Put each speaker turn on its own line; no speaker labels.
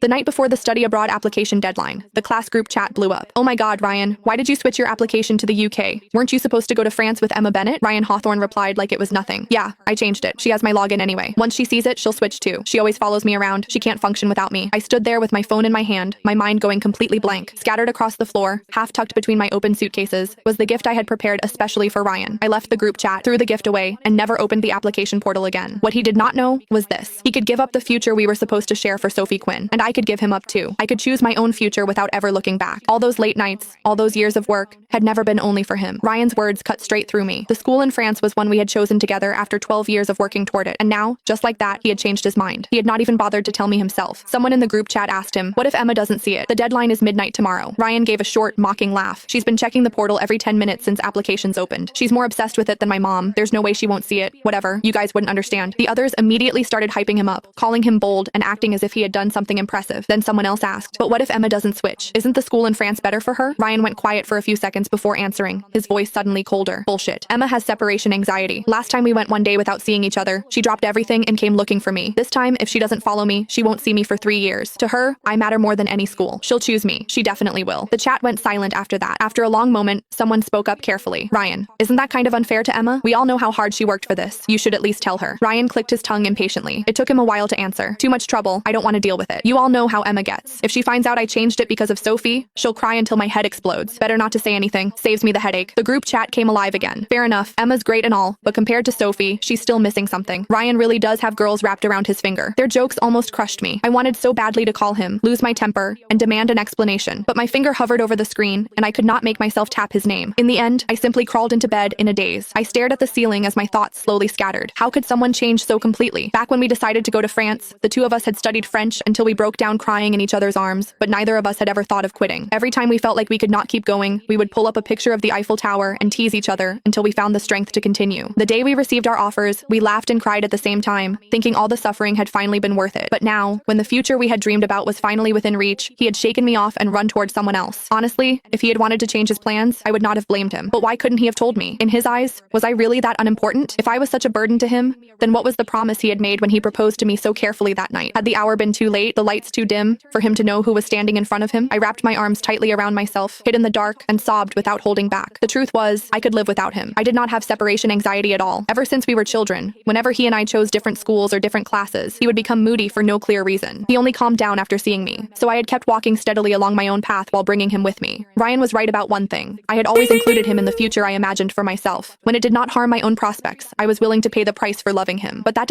The night before the study abroad application deadline, the class group chat blew up. "Oh my god, Ryan, why did you switch your application to the UK? Weren't you supposed to go to France with Emma Bennett?" Ryan Hawthorne replied like it was nothing. "Yeah, I changed it. She has my login anyway. Once she sees it, she'll switch too. She always follows me around. She can't function without me." I stood there with my phone in my hand, my mind going completely blank. Scattered across the floor, half tucked between my open suitcases, was the gift I had prepared especially for Ryan. I left the group chat, threw the gift away, and never opened the application portal again. What he did not know was this. He could give up the future we were supposed to share for Sophie Quinn, and I could give him up too. I could choose my own future without ever looking back. All those late nights, all those years of work, had never been only for him. Ryan's words cut straight through me. The school in France was one we had chosen together after 12 years of working toward it, and now, just like that, he had changed his mind. He had not even bothered to tell me himself. Someone in the group chat asked him, "What if Emma doesn't see it? The deadline is midnight tomorrow." Ryan gave a short, mocking laugh. "She's been checking the portal every 10 minutes since applications opened. She's more obsessed with it than my mom. There's no way she won't see it. Whatever, you guys wouldn't understand." The others immediately started hyping him up, calling him bold and acting as if he had done something impressive. Then someone else asked, "But what if Emma doesn't switch? Isn't the school in France better for her?" Ryan went quiet for a few seconds before answering, his voice suddenly colder. "Bullshit. Emma has separation anxiety. Last time we went one day without seeing each other, she dropped everything and came looking for me. This time, if she doesn't follow me, she won't see me for 3 years. To her, I matter more than any school. She'll choose me. She definitely will." The chat went silent after that. After a long moment, someone spoke up carefully. "Ryan, isn't that kind of unfair to Emma? We all know how hard she worked for this. You should at least tell her." Ryan clicked his tongue impatiently. It took him a while to answer. "Too much trouble. I don't want to deal with it. You all know how Emma gets. If she finds out I changed it because of Sophie, she'll cry until my head explodes. Better not to say anything. Saves me the headache." The group chat came alive again. Fair enough, Emma's great and all, but compared to Sophie, she's still missing something. Ryan really does have girls wrapped around his finger. Their jokes almost crushed me. I wanted so badly to call him, lose my temper, and demand an explanation, but my finger hovered over the screen, and I could not make myself tap his name. In the end, I simply crawled into bed in a daze. I stared at the ceiling as my thoughts slowly scattered. How could someone change so completely? Back when we decided to go to France, the two of us had studied French until we broke down crying in each other's arms, but neither of us had ever thought of quitting. Every time we felt like we could not keep going, we would pull up a picture of the Eiffel Tower and tease each other until we found the strength to continue. The day we received our offers, we laughed and cried at the same time, thinking all the suffering had finally been worth it. But now, when the future we had dreamed about was finally within reach, he had shaken me off and run towards someone else. Honestly, if he had wanted to change his plans, I would not have blamed him. But why couldn't he have told me? In his eyes, was I really that unimportant? If I was such a burden to him, then what was the promise he had made when he proposed to me so carefully that night? Had the hour been too late, the lights too dim, for him to know who was standing in front of him? I wrapped my arms tightly around myself, hid in the dark, and sobbed without holding back. The truth was, I could live without him. I did not have separation anxiety at all. Ever since we were children, whenever he and I chose different schools or different classes, he would become moody for no clear reason. He only calmed down after seeing me, so I had kept walking steadily along my own path while bringing him with me. Ryan was right about one thing. I had always included him in the future I imagined for myself. When it did not harm my own prospects, I was willing to pay the price for loving him. But that